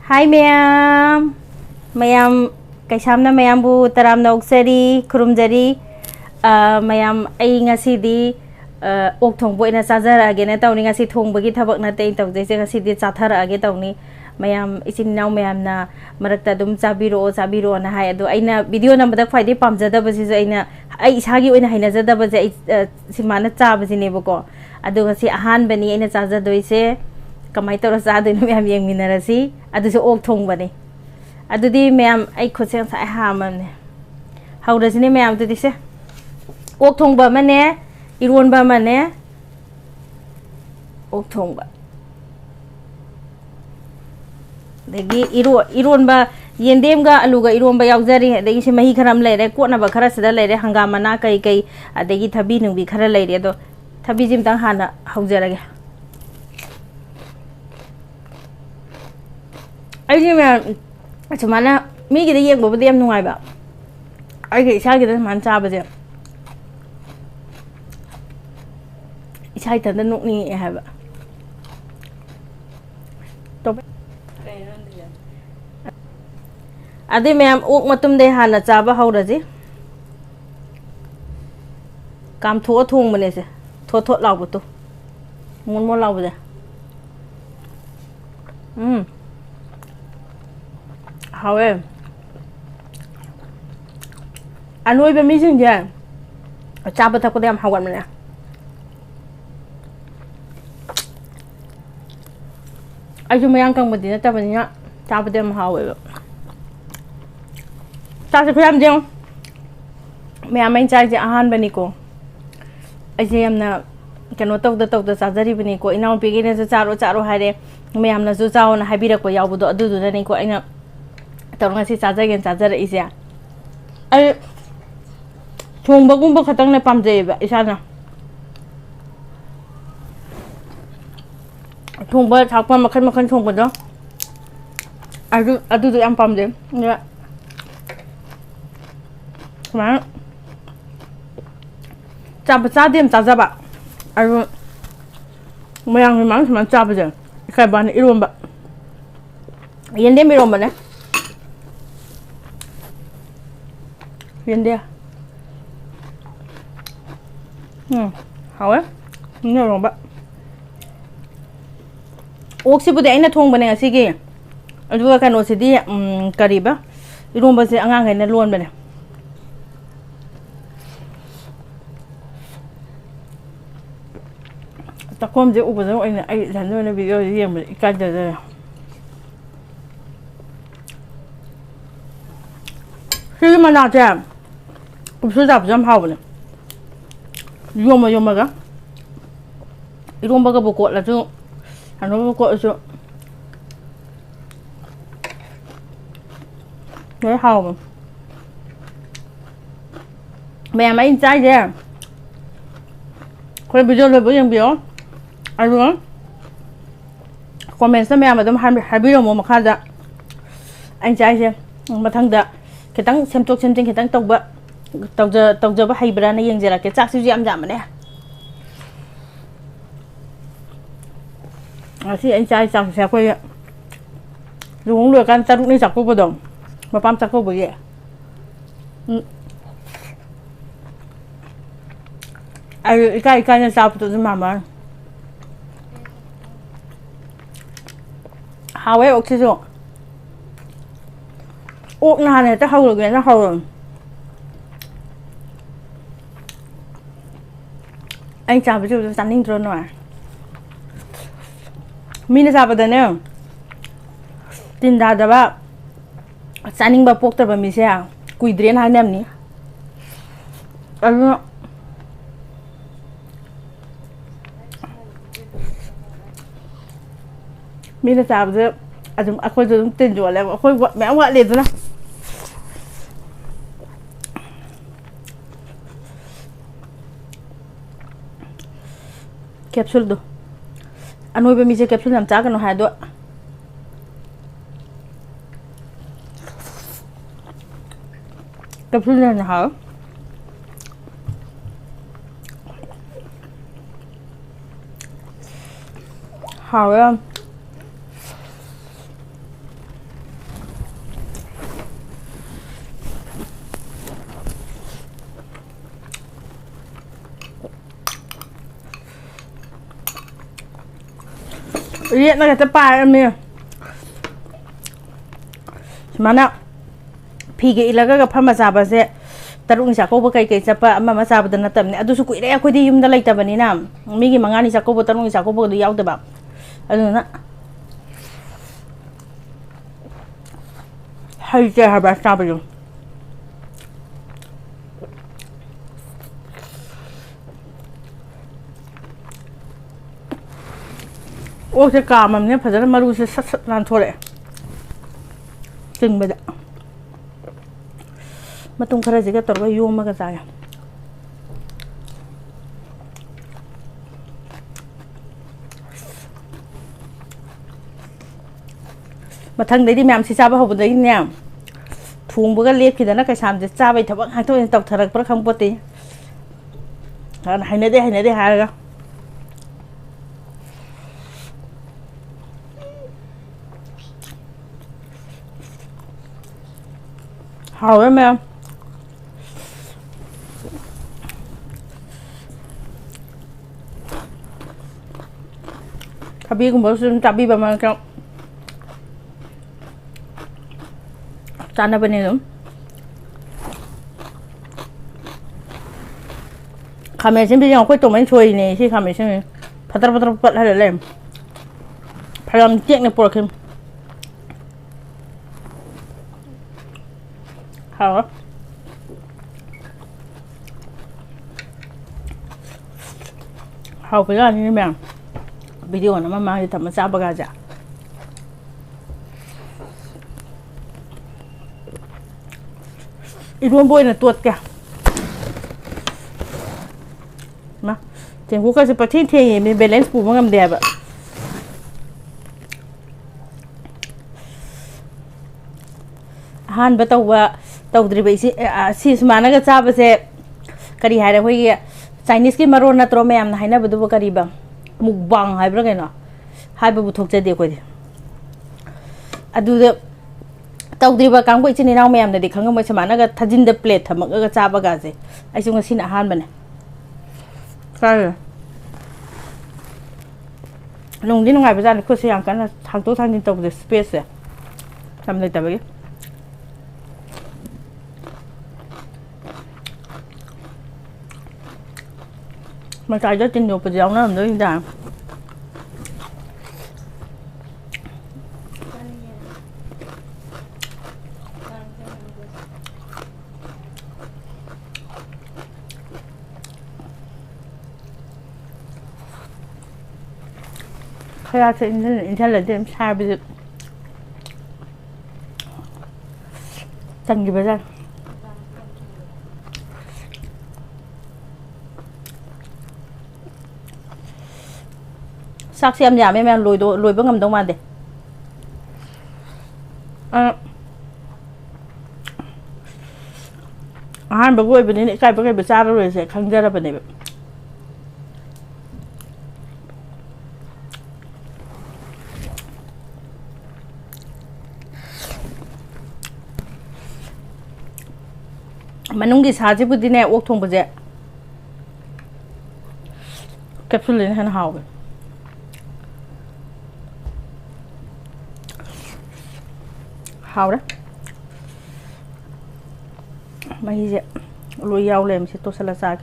Hai ma'am, ma'am kaisamna ma'am bu taram nauksari kurumjari ma'am ai ngasidi ok thongbo ina chajara age na tawni ngasi thongbagi thabak na te tawje ngasi di chathara age tawni ma'am isin naw ma'am na marakta dum chabiro na hai ado aina video namada khwaidi pamjada basi aina ai isagi oina hainajada basi ai simana chabasi nebako ado ngasi ahan bani aina chajadoise kamai tawra chadoino ma'am yengminarasi adu se ok thongbani adudi ma'am ai khose sa hamamne hawrasini ma'am dudi se ok thongba mane ironba mane ok thongba degi ironba yendemga aluga ironba yaujari degi se mahi kharam leire kotnaba khara sida leire hangamana kai kai adegi thabi nungbi khara leire do thabi jim tang hana haujarage ai ji ma'am chumana mi gi de yengbo bodi yam nungai ba ai gi isa gi de man cha ba je isai tan nuk ni ha ba to adi ma'am uk matum de hana cha ba haura ji kam tho thong mane se tho tho law bu tu mon law bu je hawe anoi be mi jing je cha ba ta ko dem hawan mane ai ju mayang kang badi na ta bani na cha ba dem hawe ta se pham jeng me amai cha je ahan bani ko ai je amna kano tok da sa jari bani ko inaw pe ge ne charo haire me amna ju chao na habira ko yaw bu do adu du ni ko aina tawnga si chajagen chajara isia ai thongba gumba khatang na pamje ba isana thongba thakpa makhan thongba do adu do am pamje ya ma cha dem cha ba aru mayang mang man cha ba je kai ban irom ba yendem irom ba ne Viên hảo á nhiều rồi bạn ốc xí bữa đấy nó thong bên này xí kia rồi cái nó xí đi cari ba iron ba xí angang cái nó luôn bên này ta com gì ốc bây giờ anh ấy làm cho nó video gì mà cái gì rồi khi mà nào chém cũng sẽ 잡 좀 하고 그래. 요마가 이런 거가 보고 라죠. 안 보고 저. 네 하고. mẹ mấy trái ra. 그래 비디오를 보면 비요. 알고. comment mẹ mà tụi hai video một 하자. anh trai xem mà thằng đó cái tăng xem trên cái tăng tàu giờ hay bữa nayยังgiờ cái chắc siêu giảm giảm này thì anh trai chẳng sẽ quay dùng được ăn chắc lúc này chắc cô đồng mà pam chắc cô bởi vậy cái này sao tụi mà hào ấy ok chưa ốc na này chắc hầu được cái nó hầu rồi anh chào với chú chắn ninh trơn rồi mình sao vậy nè tin ra đó ba chắn ninh ba bốc tập mình sẽ cùi đen hai nem ní mình sao vậy 아좀 아까 좀 땡겨래. 거기 매워 레드나. 캡슐도. 안 오이베 미제 캡슐 남 작은 거 하도. 캡슐은 하. 하요. เรียกน่าจะปลายอันนี้mana pigi ilaga ga phama saba se tarung sa ko ba kai kai chapa ama ma saba da natam ne adu su kuire a khodi yum da lai ta bani na mi gi mangani sa ko ba tarung sa ko ba du yaw da ba adu na hai je ha ba saba yu o se ka mam ne phajana maru se sat sat nan thoreจึงไปละมาตรงคาราจิกะตอร์ก็ยุ่งมากกว่ามาทั้งได้ที่แม่สิจ้าไปหัวได้เนี่ยถุงบุกเลียบคิดนะกระชามจะจ้าไปทับหางตัวเองตกทะเลประคำปกติให้เนื้อได้หาเลยก็好了没有？他比我们是咋比吧嘛？叫咋那边那种？卡梅先别讲会懂门吹呢，是卡梅先，啪嗒啪来来，啪让接那波去。好，好不要你们video na mama ita masaba gaja iruan boy na tuot ka ma chen ku ka se pati the mi balance pu mangam de ba han ba taw ba tawdri ba si smana ga cha ba se kari haira hoi Chinese ki maron na tro me am na haina bu bu kari ba mukbang hai bra kaina hai bu thok che de ko de adu de tawdri ba kang ko chini naw me am de khang ma smana ga thajin de plate thamak ga cha ba ga je ai chung sin a han ba ne sai nong din ngai ba jan ko se yang kan thang to thang din taw de space sam le ta ba mà cài cho trên được phải giống nó làm nữa như khai ra thì intelligent em sai bây giờ chân gì bây giờ sắc xem nhà em lùi bước ngầm đông man đi han bữa bên này cái bữa xa rồi sẽ khăng ra bên này mà nung cái sao chứ bữa này ốc thùng bữa giờ capsule lên hắn hào hào đó mày gì lùi dao lên sẽ tôi sẽ là sai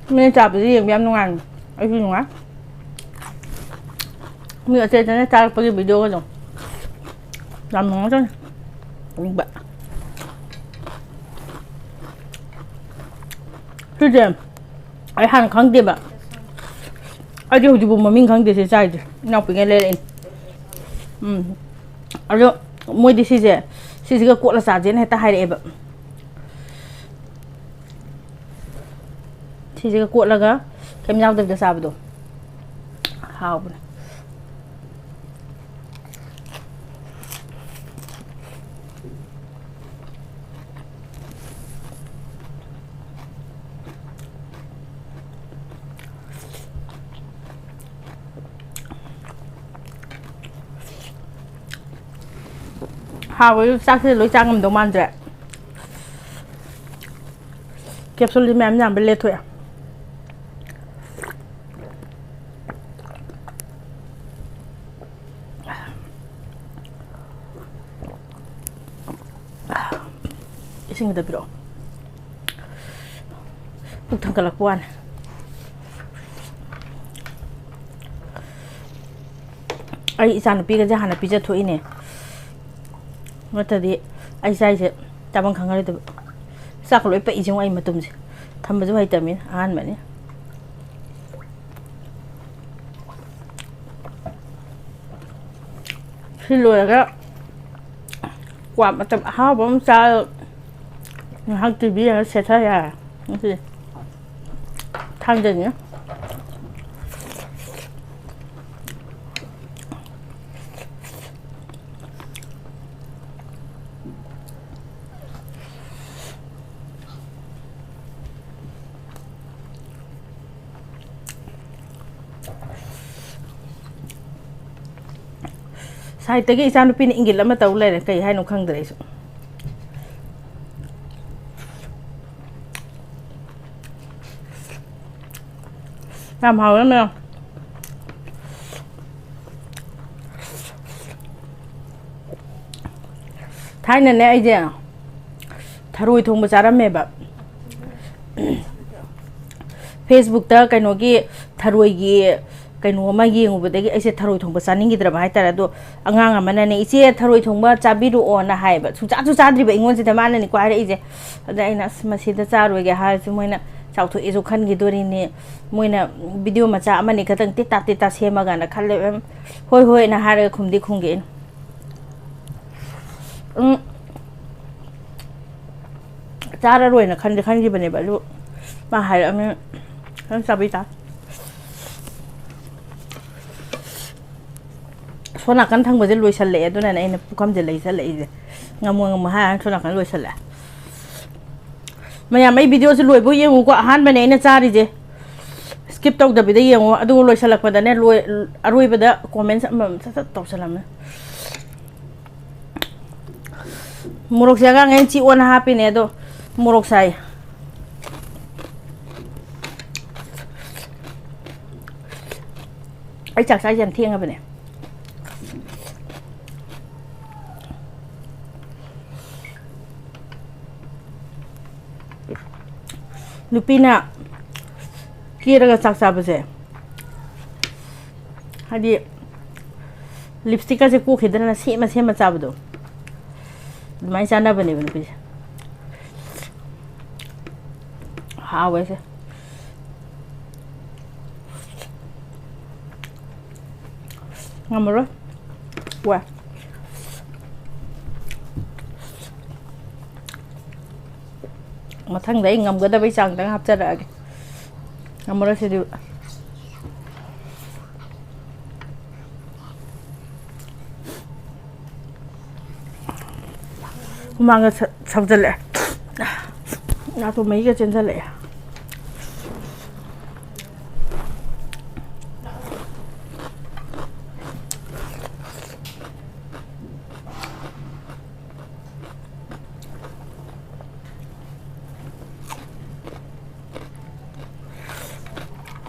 mình chạp gì em em ăn ai gì nữa mình ở trên này chạp cái video rồi làm món cho mình bậnคือเดิมไอ้หันครั้งเดียวอะไอ้เดี๋ยวจะบุมมามิ่งครั้งเดียวใช่ไหมน่าเป็นไงเลยไอ้เดี๋ยวมวยดิสิเจก็กวดละสาเจนให้ตาให้เอแบบสิเจก็กวดแล้วก็เข้มยาวเต็มจะสาบดูหาวนะ 하고 싹스 로이 장음도 만져 캡슐이 맴이 안 빌레토야 이승이 더 빌어 북탕 갈락보안 아이 이사누피가 이제 하나 삐져 토이네 어떠디 아이사이제 따방 강가리도 싹을 왜 빼이지 와 이마 뜸지 담바지 와 있다면 안 말이야 실로야가 quả mà tập hao bóng sao hao từ bây giờ sẽ thay à gì tham dần nhá sai tới cái sao nó pin ingil lắm mà tàu lên cái hai nó khăng đấy làm hào lắm không thái này này gì à tharui thùng bả ra mẹ bả Facebook ta cái nó kia tharui kia cái nó mà gì ngủ bữa ấy sẽ tharui thùng bả san những cái đó hay ta là đồ ngang à mà này sẽ tharui thùng bả cha biru on là hay bả chú cha đi bả ngon sẽ mà này qua đấy chứ đây là mà sẽ ta cha rồi cái hai chúng mình chào thôi isu khăn cái đôi này môi na video mà cha mà này cái tầng tít ta xem mà gana khăn lại hôi hôi na hai khum đi khung cái cha ra rồi na khăn gì bên này bảo lu mà hai anh anh sao bây ta số nào căn thằng bây giờ lùi sạch lệ đôi này này không thể lấy sạch lệ gì ngầm hai số nào căn lùi sạch lệ mà mấy video sẽ lùi bôi yêu của hắn bên này nó ra đi chứ skip tàu đặc biệt đấy yêu à đúng lùi sạch lạc bên này lùi bên đó comment mà rất tàu sạch lắm murok saya kan ngen ci on happy ne do murok sai ai chặt sai dần thiêng à bên này Lupina kira ka saksa base hadi lipstick ka se ko khidana sema chabdo mai sana bane bane pise ha wese ngamro wa mà thằng đấy ngầm cái đó bây giờ đang hấp dẫn rồi ngầm rồi sẽ được mang cái sập ra lại nào tôi mấy cái chân ra lại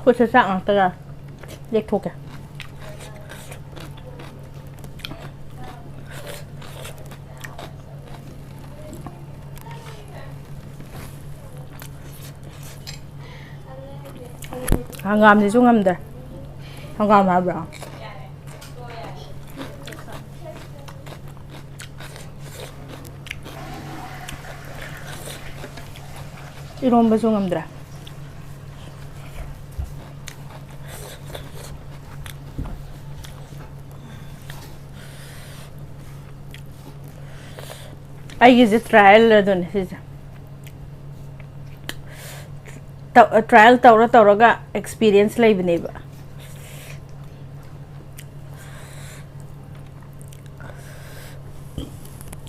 cô sẽสั่งตะเรียกถูกแกhàng gì chung ngam đây hàng hả bro 이런 거 chung ngam đây ꯑꯩꯒꯤꯁꯦ trial ꯑꯗꯨꯅꯦ ꯁꯤꯁꯦ trial ꯇꯧꯔꯒ experience ꯂꯩꯕꯅꯦꯕ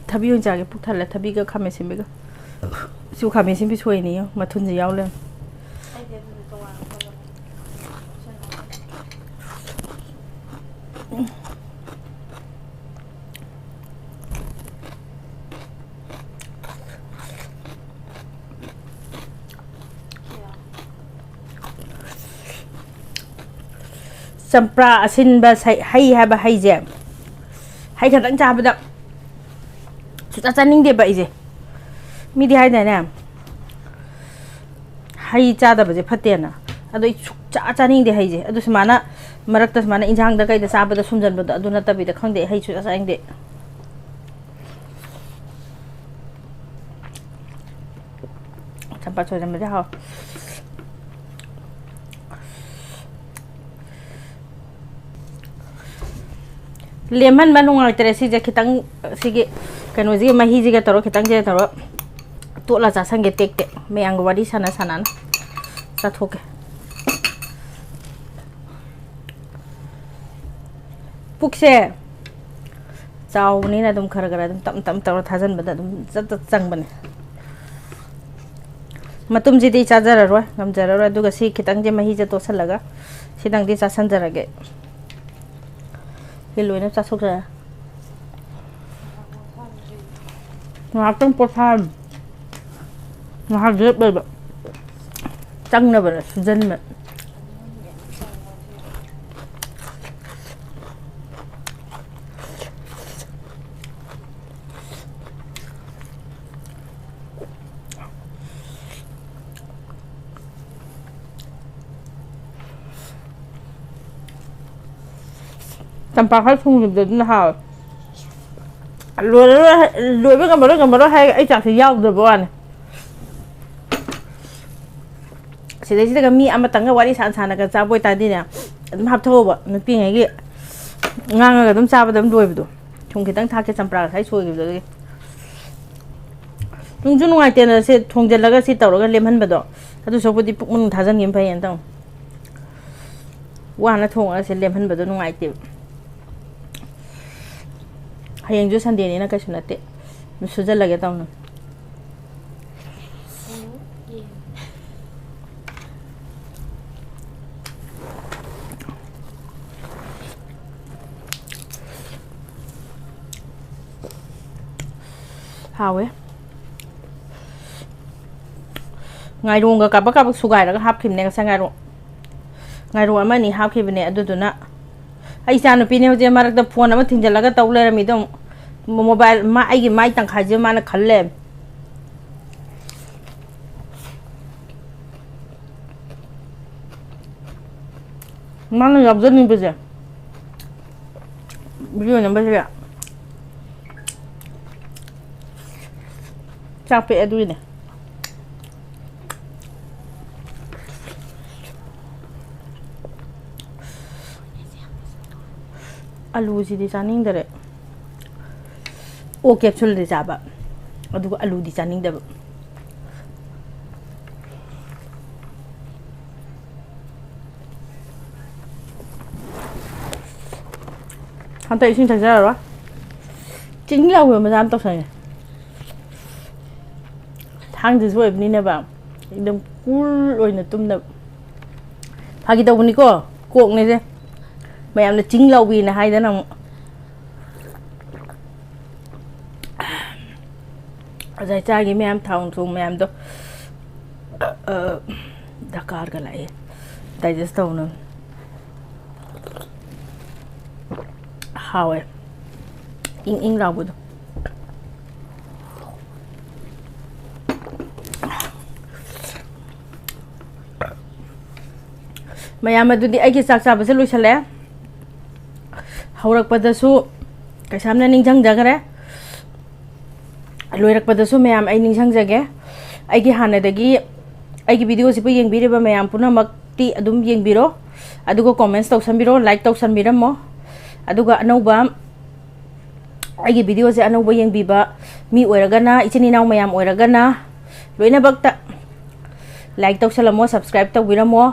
ꯊꯕꯤ ꯑꯣꯏꯅ ꯆꯥꯒꯦ ꯄꯨꯛ ꯊꯜꯂꯦ ꯊꯕꯤꯒ ꯈꯥꯃꯦꯟ ꯑꯁꯤꯟꯕꯤꯒ ꯁꯤꯕꯨ ꯈꯥꯃꯦꯟ ꯑꯁꯤꯟꯕꯤ ꯁꯣꯏꯅꯤ ꯃꯊꯨꯟꯁꯦ ꯌꯥꯎ ꯂꯩꯔꯝꯃꯦ จำปลาสินบะให้ฮะบะให้เจให้ขันตั้งจ่าไปดับสุดอาจารย์นิ่งเดียบไปเจมีดีให้ไหนเนี่ยให้จ่าดับเจพัดเตียนนะอะดูจ่าอาจารย์นิ่งเดียให้เจอะดูสมานะมารักแต่สมานะอินช่างตะไคร้แต่ซาบแต่สุ่มจันบดอะดูนัตตะบีแต่ข้างเดียให้สุดอาจารย์นิ่งเดียจำปาช่วยจำไม่ได้เหรอเลี้ยมันมันนุ่งอะไรแต่สิจะคิดตั้งสิเกกันว่าสิมาฮีจิกะตลอดคิดตั้งเจตลอดตัวละจะสังเกตเตะไม่อังกวาดีsana sanaนะสัตว์โอเคปุ๊กเช่เจ้าวันนี้นะตุ้มขรกระตุ้มตั้มตลอดท่าจันบัดตุ้มจะจังบันมาตุ้มจีดีจ้าจาระร้อยงามจาระร้อยดูกสิคิดตั้งเจมาฮีจะตัวสันละกะสิตั้งดีจ้าสันจาระเกเฮลุยนะจ้าสุกเลยมาต้องปวดท้องมาเยอะแบบจังนะแบบสุดยอดแบบจำปาให้ทุ่งเด็ดๆนะคะรวยไม่กันมาด้วยกันมาด้วยให้ไอ้จากที่ยาวเดือบวันเสร็จแล้วที่ก็มีอามาตั้งกับวันที่สานๆกันจ้าบ่อยตาดีเนี่ยต้องหับโทบอ่ะมันเป็นไงกี่งานกันต้องจ้าไปต้องรวยไปดูชงคิดตั้งท่าแค่จำปาให้ช่วยกันเลยลุงจุนงไงเตียนเสร็จชงเจแล้วก็สิเต่าแล้วก็เลี้ยมหันไปดูถ้าดูชอบพอดีปุ๊กมันท่าจะเงี้ยไปยันต้องว่านะชงแล้วเสร็จเลี้ยมหันไปดูงไงเตียให้ยังจูสันเดียนี่นะก็ชนะเตะมันสุดจะเลยต้องนะฮาวเว้ยไงรุ่งกับสุกายแล้วก็ฮับคิมเนี่ยก็สังไงรุ่งอามันนี่ฮับคิมเนี่ยดูนะไอ้จานุปีเนี่ยเขาจะมารักแต่พวนนะมันถึงจะแล้วก็ตกเลยมีต้องโมบายมาไอ้กี่ไม้ตั้งขายจะมานะขันเล่มันเลยรับจนนี่ไปเสียไม่รู้ยังไม่ใช่จากไปดูเนี่ยalu sih di saning dere o capsule de jaba adu alu di saning de hantai isin tak jara ra chính là người mà dám tao sai thang de zoi ni ne ba एकदम cool oina tumna phagi tau ni ko kok ne je mày em là chính lâu vì là hay thế nào giải trai cái mày em thòng thùng mày em đó Dakar cái lại digest đâu nữa how ấy in lâu rồi mày em mà tụi đi ai cái sạc sạc bớt lui chale हौरकपदसु कैसामना निंजंग जगरे लोइरकपदसु मैम आई निंजंग जगे आइगी हानदगी आइगी वीडियो सिपु येंगबिरेबा मैम पुनमक्ति अदुम येंगबिरो अदुगो कमेंट्स तौसनबिरो लाइक तौसनबिरमो अदुगा अनौबा आइगी वीडियो से अनौबा येंगबिबा मी ओइरगना इचिनिनाव मैम ओइरगना लोइनबक्ता लाइक तौसलमो सब्सक्राइब तौबिरमो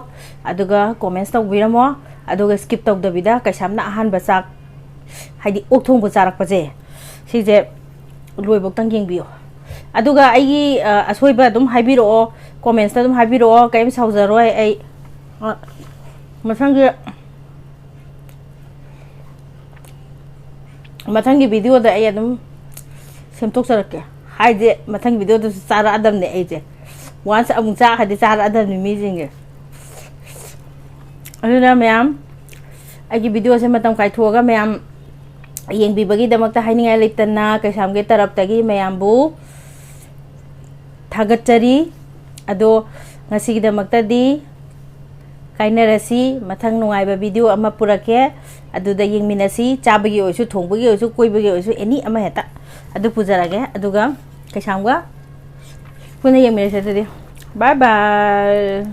अदुगा कमेंट्स तौबिरमो अदुगा स्किप तौदबिदा कैसामना अहानबा चाक हाइदी ओक थोंबो चारकपजे सिजे लोइबोक्तंग येंगबियो अदुगा आइगी असोइबा दुम हाइबिरो कमेंट्स दुम हाइबिरो कैम साउजरोय आई मथंगी वीडियो दा आई दुम सेमथोक सरके हाइदे मथंगी वीडियो दु चारा अदम ने आइजे वांस अमुं चा हाइदे चारा अदम नि मीजिंगे अदुना मैम ꯑꯩꯒꯤ ꯚꯤꯗꯤꯑꯣꯁꯦ ꯃꯇꯝ ꯀꯥꯏꯊꯣꯛꯑꯒ ꯃꯌꯥꯝ ꯌꯦꯡꯕꯤꯕꯒꯤꯗꯃꯛꯇ ꯍꯥꯏꯅꯤꯡꯉꯥꯏ ꯂꯩꯇꯅ ꯀꯩꯁꯥꯝꯒꯤ ꯇꯔꯞꯇꯒꯤ ꯃꯌꯥꯝꯕꯨ ꯊꯥꯒꯠꯆꯔꯤ ꯑꯗꯣ ꯉꯁꯤꯒꯤꯗꯃꯛꯇꯗꯤ ꯀꯥꯏꯅꯔꯁꯤ ꯃꯊꯪ ꯅꯨꯡꯉꯥꯏꯕ ꯚꯤꯗꯤꯑꯣ ꯑꯃ ꯄꯨꯔꯛꯀꯦ ꯑꯗꯨꯗ ꯌꯦꯡꯃꯤꯟꯅꯁꯤ ꯆꯥꯕꯒꯤ ꯑꯣꯏꯔꯁꯨ ꯊꯣꯡꯕꯒꯤ ꯑꯣꯏꯔꯁꯨ ꯀꯣꯏꯕꯒꯤ ꯑꯣꯏꯔꯁꯨ ꯑꯦꯅꯤ ꯑꯃ ꯍꯦꯛꯇ ꯑꯗꯨ ꯄꯨꯖꯔꯒꯦ ꯑꯗꯨꯒ ꯀꯩꯁꯥꯝꯒ ꯄꯨꯟꯅ ꯌꯦꯡꯃꯤꯟꯅꯁꯤ ꯑꯗꯨꯗꯤ ꯕꯥꯏ ꯕꯥꯏ